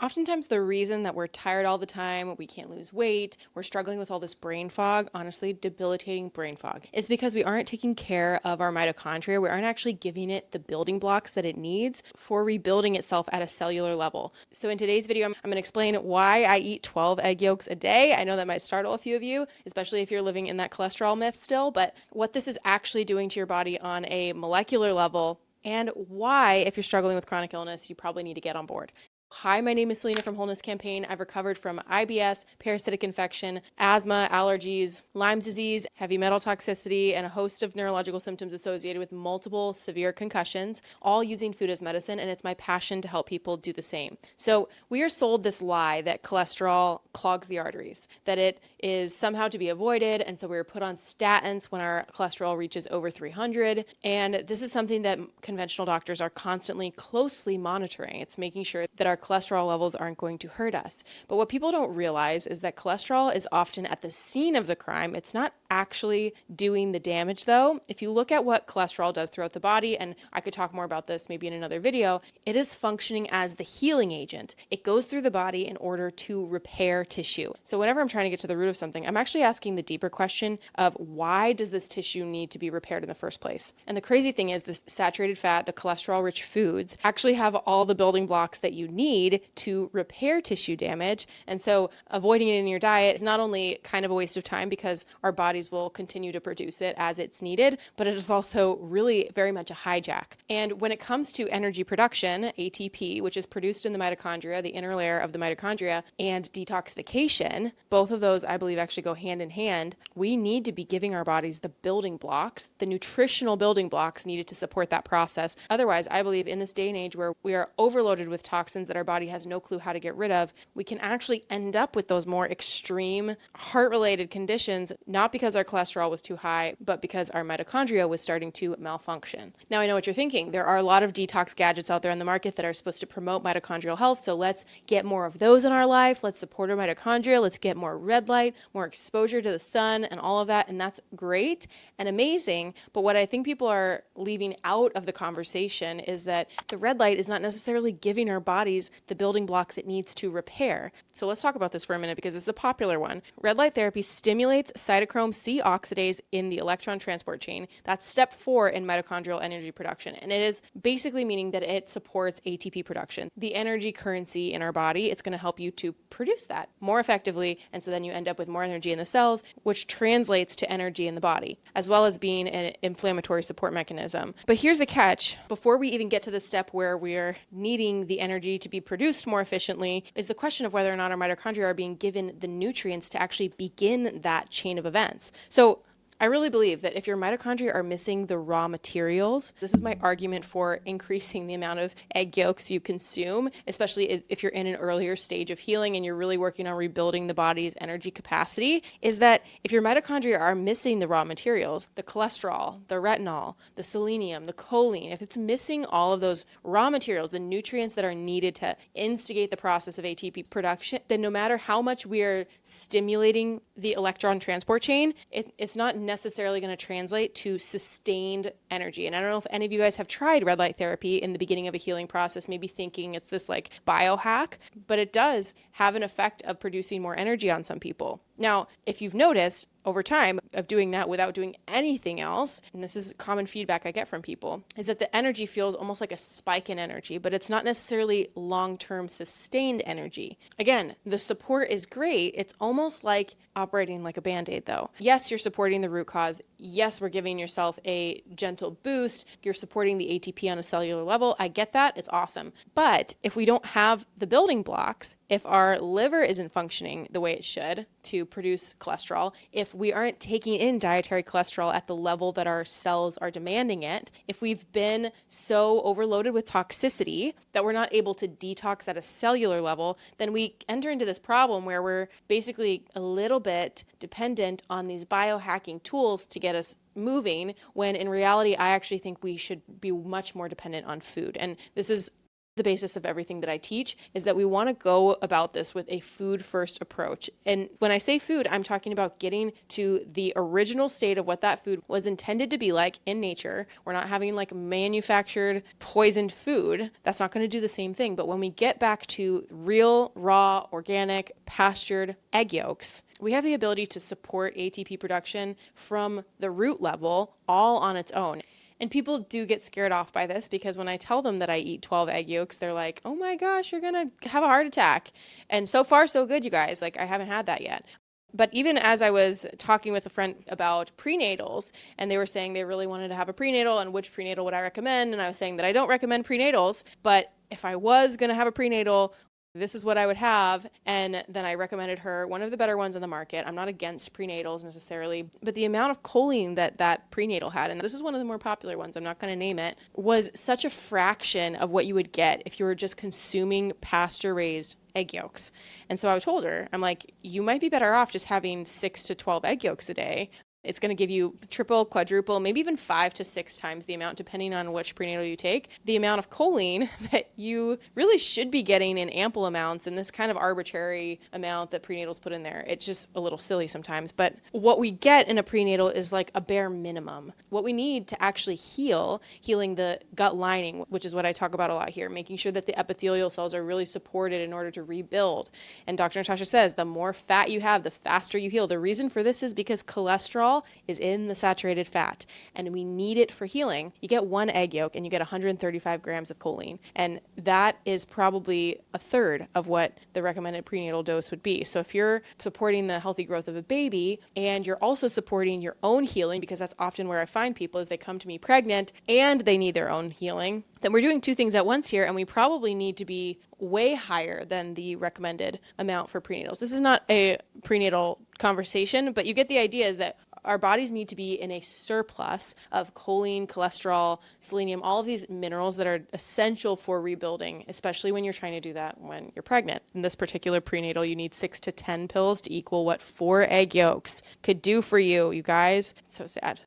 Oftentimes, the reason that we're tired all the time, we can't lose weight, we're struggling with all this brain fog, honestly, debilitating brain fog, is because we aren't taking care of our mitochondria. We aren't actually giving it the building blocks that it needs for rebuilding itself at a cellular level. So in today's video, I'm going to explain why I eat 12 egg yolks a day. I know that might startle a few of you, especially if you're living in that cholesterol myth still, but what this is actually doing to your body on a molecular level, and why, if you're struggling with chronic illness, you probably need to get on board. Hi, my name is Selena from Wholeness Campaign. I've recovered from IBS, parasitic infection, asthma, allergies, Lyme's disease, heavy metal toxicity, and a host of neurological symptoms associated with multiple severe concussions, all using food as medicine, and it's my passion to help people do the same. So we are sold this lie that cholesterol clogs the arteries, that it is somehow to be avoided, and so we were put on statins when our cholesterol reaches over 300, and this is something that conventional doctors are constantly closely monitoring. It's making sure that our cholesterol levels aren't going to hurt us. But what people don't realize is that cholesterol is often at the scene of the crime. It's not actually doing the damage, though. If you look at what cholesterol does throughout the body, and I could talk more about this maybe in another video, it is functioning as the healing agent. It goes through the body in order to repair tissue. So whenever I'm trying to get to the root of something, I'm actually asking the deeper question of why does this tissue need to be repaired in the first place? And the crazy thing is this saturated fat, the cholesterol-rich foods, actually have all the building blocks that you need to repair tissue damage. And so avoiding it in your diet is not only kind of a waste of time because our bodies will continue to produce it as it's needed, but it is also really very much a hijack. And when it comes to energy production, ATP, which is produced in the mitochondria, the inner layer of the mitochondria, and detoxification, both of those I believe actually go hand in hand. We need to be giving our bodies the building blocks, the nutritional building blocks needed to support that process. Otherwise, I believe in this day and age where we are overloaded with toxins that our body has no clue how to get rid of, we can actually end up with those more extreme heart-related conditions, not because our cholesterol was too high, but because our mitochondria was starting to malfunction. Now, I know what you're thinking. There are a lot of detox gadgets out there on the market that are supposed to promote mitochondrial health, so let's get more of those in our life. Let's support our mitochondria. Let's get more red light, more exposure to the sun, and all of that, and that's great and amazing, but what I think people are leaving out of the conversation is that the red light is not necessarily giving our bodies the building blocks it needs to repair. So let's talk about this for a minute because it's a popular one. Red light therapy stimulates cytochrome C oxidase in the electron transport chain. That's step 4 in mitochondrial energy production. And it is basically meaning that it supports ATP production, the energy currency in our body. It's going to help you to produce that more effectively. And so then you end up with more energy in the cells, which translates to energy in the body, as well as being an inflammatory support mechanism. But here's the catch. Before we even get to the step where we're needing the energy to be produced more efficiently, is the question of whether or not our mitochondria are being given the nutrients to actually begin that chain of events. So I really believe that if your mitochondria are missing the raw materials, this is my argument for increasing the amount of egg yolks you consume, especially if you're in an earlier stage of healing and you're really working on rebuilding the body's energy capacity, is that if your mitochondria are missing the raw materials, the cholesterol, the retinol, the selenium, the choline, if it's missing all of those raw materials, the nutrients that are needed to instigate the process of ATP production, then no matter how much we are stimulating the electron transport chain, it's not necessarily going to translate to sustained energy. And I don't know if any of you guys have tried red light therapy in the beginning of a healing process, maybe thinking it's this like biohack, but it does have an effect of producing more energy on some people. Now, if you've noticed over time of doing that without doing anything else, and this is common feedback I get from people, is that the energy feels almost like a spike in energy, but it's not necessarily long-term sustained energy. Again, the support is great. It's almost like operating like a Band-Aid though. Yes, you're supporting the root cause. Yes, we're giving yourself a gentle boost. You're supporting the ATP on a cellular level. I get that. It's awesome. But if we don't have the building blocks, if our liver isn't functioning the way it should to produce cholesterol, if we aren't taking in dietary cholesterol at the level that our cells are demanding it, if we've been so overloaded with toxicity that we're not able to detox at a cellular level, then we enter into this problem where we're basically a little bit dependent on these biohacking tools to get us moving, when in reality, I actually think we should be much more dependent on food. And this is The basis of everything that I teach is that we want to go about this with a food first approach. And when I say food, I'm talking about getting to the original state of what that food was intended to be like in nature. We're not having like manufactured poisoned food. That's not going to do the same thing. But when we get back to real, raw, organic, pastured egg yolks, we have the ability to support ATP production from the root level all on its own. And people do get scared off by this because when I tell them that I eat 12 egg yolks, they're like, oh my gosh, you're going to have a heart attack. And so far, so good, you guys. Like, I haven't had that yet. But even as I was talking with a friend about prenatals, and they were saying they really wanted to have a prenatal and which prenatal would I recommend, and I was saying that I don't recommend prenatals, but if I was going to have a prenatal, this is what I would have. And then I recommended her one of the better ones on the market. I'm not against prenatals necessarily, but the amount of choline that prenatal had, and this is one of the more popular ones, I'm not going to name it, was such a fraction of what you would get if you were just consuming pasture-raised egg yolks. And so I told her, I'm like, you might be better off just having 6 to 12 egg yolks a day. It's going to give you triple, quadruple, maybe even 5 to 6 times the amount, depending on which prenatal you take, the amount of choline that you really should be getting in ample amounts, and this kind of arbitrary amount that prenatals put in there. It's just a little silly sometimes. But what we get in a prenatal is like a bare minimum. What we need to actually healing the gut lining, which is what I talk about a lot here, making sure that the epithelial cells are really supported in order to rebuild. And Dr. Natasha says the more fat you have, the faster you heal. The reason for this is because cholesterol is in the saturated fat, and we need it for healing. You get one egg yolk and you get 135 grams of choline, and that is probably a third of what the recommended prenatal dose would be. So if you're supporting the healthy growth of a baby and you're also supporting your own healing, because that's often where I find people is they come to me pregnant and they need their own healing, then we're doing two things at once here, and we probably need to be way higher than the recommended amount for prenatals. This is not a prenatal conversation, but you get the idea is that our bodies need to be in a surplus of choline, cholesterol, selenium, all of these minerals that are essential for rebuilding, especially when you're trying to do that when you're pregnant. In this particular prenatal, you need 6 to 10 pills to equal what 4 egg yolks could do for you, you guys. It's so sad.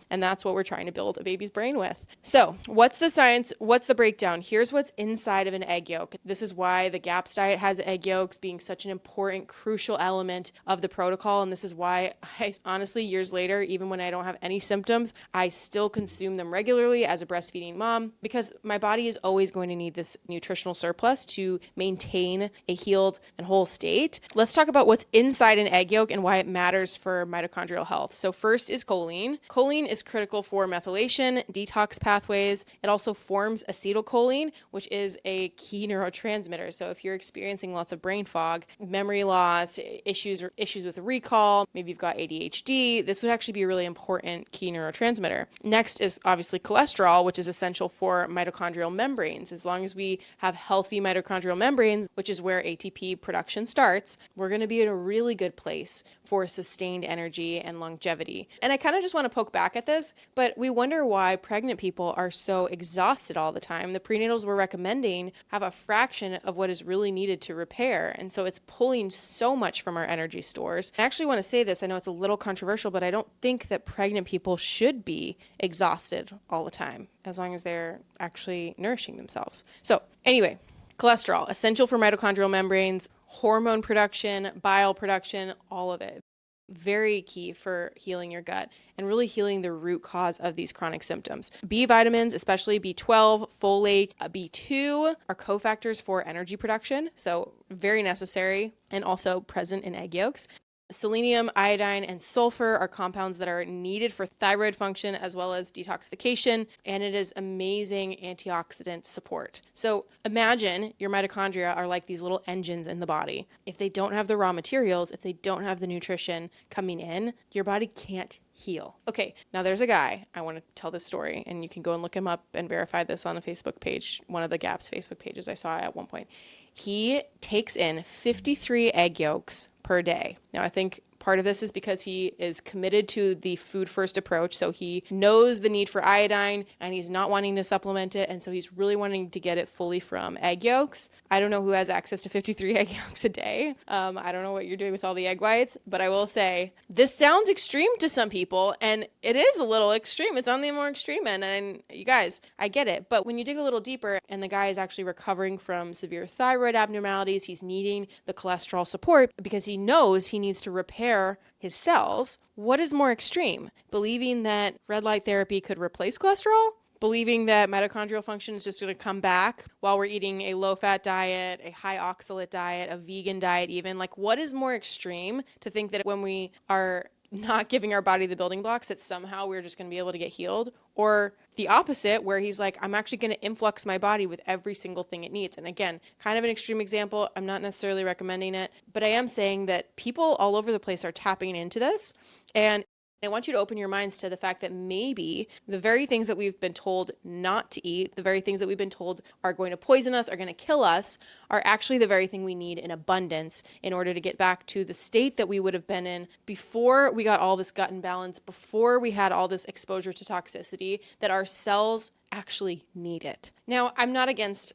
And that's what we're trying to build a baby's brain with. So what's the science? What's the breakdown? Here's what's inside of an egg yolk. This is why the GAPS diet has egg yolks being such an important, crucial element of the protocol. And this is why I honestly, years later, even when I don't have any symptoms, I still consume them regularly as a breastfeeding mom, because my body is always going to need this nutritional surplus to maintain a healed and whole state. Let's talk about what's inside an egg yolk and why it matters for mitochondrial health. So first is choline. Choline is critical for methylation, detox pathways. It also forms acetylcholine, which is a key neurotransmitter. So if you're experiencing lots of brain fog, memory loss, issues with recall, maybe you've got ADHD, this would actually be a really important key neurotransmitter. Next is obviously cholesterol, which is essential for mitochondrial membranes. As long as we have healthy mitochondrial membranes, which is where ATP production starts, we're going to be in a really good place for sustained energy and longevity. And I kind of just want to poke back at this, but we wonder why pregnant people are so exhausted all the time. The prenatals we're recommending have a fraction of what is really needed to repair. And so it's pulling so much from our energy stores. I actually want to say this. I know it's a little controversial, but I don't think that pregnant people should be exhausted all the time, as long as they're actually nourishing themselves. So anyway, cholesterol, essential for mitochondrial membranes, hormone production, bile production, all of it. Very key for healing your gut and really healing the root cause of these chronic symptoms. B vitamins, especially B12, folate, B2 are cofactors for energy production, so very necessary and also present in egg yolks. Selenium, iodine, and sulfur are compounds that are needed for thyroid function as well as detoxification, and it is amazing antioxidant support. So imagine your mitochondria are like these little engines in the body. If they don't have the raw materials, if they don't have the nutrition coming in, your body can't heal. Okay, now there's a guy, I want to tell this story, and you can go and look him up and verify this on a Facebook page, one of the GAPS Facebook pages I saw at one point. He takes in 53 egg yolks per day. Now, I think part of this is because he is committed to the food first approach. So he knows the need for iodine and he's not wanting to supplement it. And so he's really wanting to get it fully from egg yolks. I don't know who has access to 53 egg yolks a day. I don't know what you're doing with all the egg whites, but I will say this sounds extreme to some people, and it is a little extreme. It's on the more extreme end. And you guys, I get it. But when you dig a little deeper and the guy is actually recovering from severe thyroid abnormalities, he's needing the cholesterol support because he knows he needs to repair his cells. What is more extreme? Believing that red light therapy could replace cholesterol? Believing that mitochondrial function is just going to come back while we're eating a low-fat diet, a high oxalate diet, a vegan diet even? Like, what is more extreme to think that when we are not giving our body the building blocks that somehow we're just going to be able to get healed? Or the opposite, where he's like, I'm actually going to influx my body with every single thing it needs. And again, kind of an extreme example. I'm not necessarily recommending it, but I am saying that people all over the place are tapping into this. And I want you to open your minds to the fact that maybe the very things that we've been told not to eat, the very things that we've been told are going to poison us, are going to kill us, are actually the very thing we need in abundance in order to get back to the state that we would have been in before we got all this gut imbalance, before we had all this exposure to toxicity, that our cells actually need it. Now, I'm not against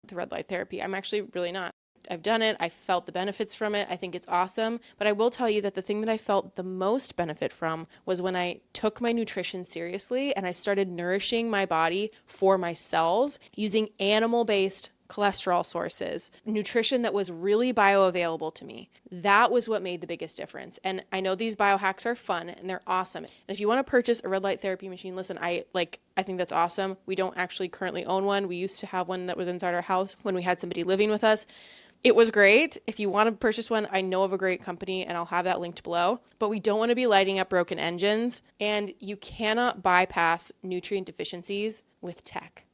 the red light therapy. I'm actually really not. I've done it. I felt the benefits from it. I think it's awesome. But I will tell you that the thing that I felt the most benefit from was when I took my nutrition seriously and I started nourishing my body for my cells using animal-based cholesterol sources, nutrition that was really bioavailable to me. That was what made the biggest difference. And I know these biohacks are fun and they're awesome. And if you want to purchase a red light therapy machine, listen, I think that's awesome. We don't actually currently own one. We used to have one that was inside our house when we had somebody living with us. It was great. If you want to purchase one, I know of a great company and I'll have that linked below. But we don't want to be lighting up broken engines, and you cannot bypass nutrient deficiencies with tech.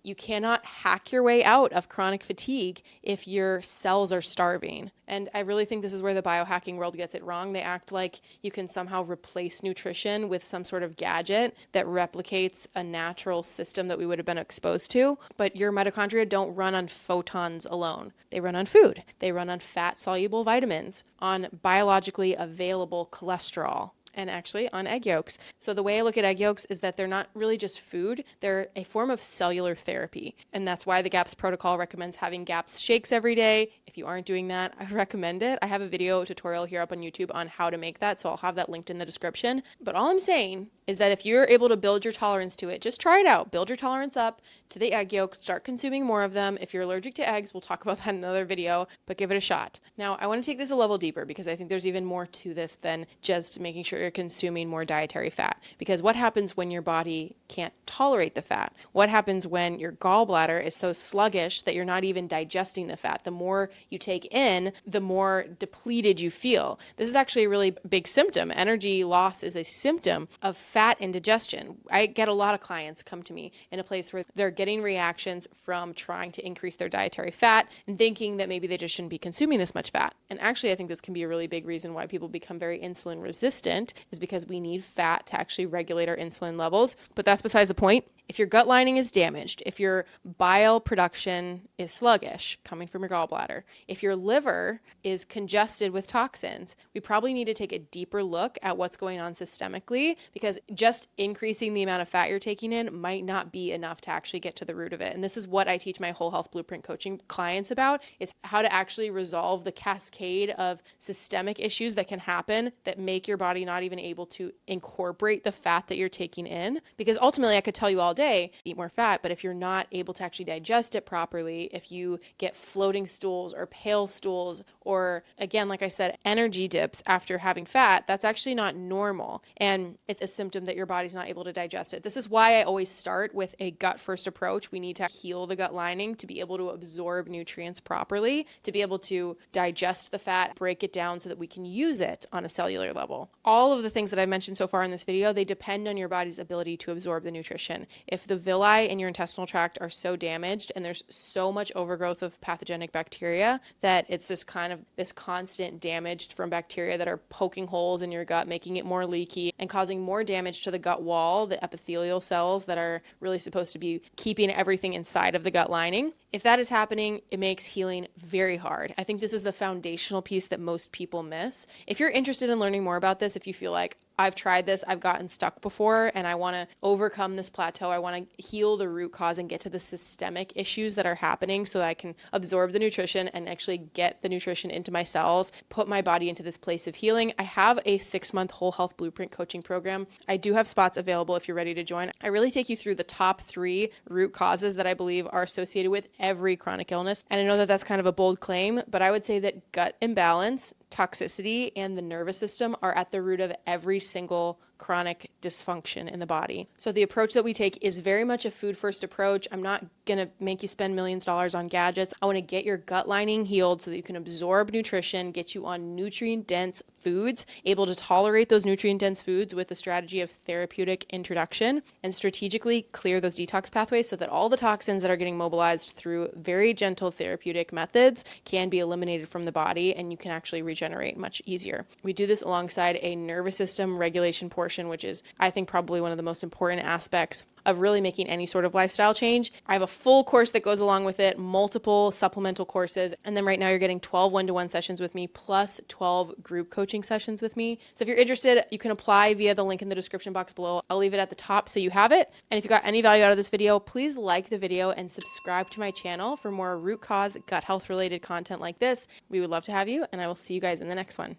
You cannot hack your way out of chronic fatigue if your cells are starving. And I really think this is where the biohacking world gets it wrong. They act like you can somehow replace nutrition with some sort of gadget that replicates a natural system that we would have been exposed to. But your mitochondria don't run on photons alone. They run on food. They run on fat-soluble vitamins, on biologically available cholesterol, and actually on egg yolks. So the way I look at egg yolks is that they're not really just food, they're a form of cellular therapy. And that's why the GAPS protocol recommends having GAPS shakes every day. If you aren't doing that, I would recommend it. I have a video tutorial here up on YouTube on how to make that, so I'll have that linked in the description. But all I'm saying is that if you're able to build your tolerance to it, just try it out. Build your tolerance up to the egg yolks, start consuming more of them. If you're allergic to eggs, we'll talk about that in another video, but give it a shot. Now, I want to take this a level deeper because I think there's even more to this than just making sure you're consuming more dietary fat. Because what happens when your body can't tolerate the fat? What happens when your gallbladder is so sluggish that you're not even digesting the fat? The more you take in, the more depleted you feel. This is actually a really big symptom. Energy loss is a symptom of fat indigestion. I get a lot of clients come to me in a place where they're getting reactions from trying to increase their dietary fat and thinking that maybe they just shouldn't be consuming this much fat. And actually, I think this can be a really big reason why people become very insulin resistant, is because we need fat to actually regulate our insulin levels. But that's besides the point. If your gut lining is damaged, if your bile production is sluggish coming from your gallbladder, if your liver is congested with toxins, we probably need to take a deeper look at what's going on systemically, because just increasing the amount of fat you're taking in might not be enough to actually get to the root of it. And this is what I teach my whole health blueprint coaching clients about, is how to actually resolve the cascade of systemic issues that can happen that make your body not even able to incorporate the fat that you're taking in. Because ultimately, I could tell you all day, eat more fat, but if you're not able to actually digest it properly, if you get floating stools or pale stools, or again, like I said, energy dips after having fat, that's actually not normal. And it's a symptom that your body's not able to digest it. This is why I always start with a gut first approach. We need to heal the gut lining to be able to absorb nutrients properly, to be able to digest the fat, break it down so that we can use it on a cellular level. All of the things that I mentioned so far in this video, they depend on your body's ability to absorb the nutrition. If the villi in your intestinal tract are so damaged and there's so much overgrowth of pathogenic bacteria that it's just kind of this constant damage from bacteria that are poking holes in your gut, making it more leaky and causing more damage to the gut wall, the epithelial cells that are really supposed to be keeping everything inside of the gut lining. If that is happening, it makes healing very hard. I think this is the foundational piece that most people miss. If you're interested in learning more about this, if you feel like I've tried this, I've gotten stuck before, and I want to overcome this plateau, I want to heal the root cause and get to the systemic issues that are happening so that I can absorb the nutrition and actually get the nutrition into my cells, put my body into this place of healing. I have a 6-month whole health blueprint coaching program. I do have spots available if you're ready to join. I really take you through the top 3 root causes that I believe are associated with every chronic illness. And I know that that's kind of a bold claim, but I would say that gut imbalance, toxicity, and the nervous system are at the root of every single chronic dysfunction in the body. So the approach that we take is very much a food first approach. I'm not going to make you spend millions of dollars on gadgets. I want to get your gut lining healed so that you can absorb nutrition, get you on nutrient dense foods, able to tolerate those nutrient dense foods with the strategy of therapeutic introduction, and strategically clear those detox pathways so that all the toxins that are getting mobilized through very gentle therapeutic methods can be eliminated from the body and you can actually regenerate much easier. We do this alongside a nervous system regulation portion, which is, I think, probably one of the most important aspects of really making any sort of lifestyle change. I have a full course that goes along with it, multiple supplemental courses, and then right now you're getting 12 one-to-one sessions with me plus 12 group coaching sessions with me. So if you're interested, you can apply via the link in the description box below. I'll leave it at the top so you have it. And if you got any value out of this video, please like the video and subscribe to my channel for more root cause gut health related content like this. We would love to have you, and I will see you guys in the next one.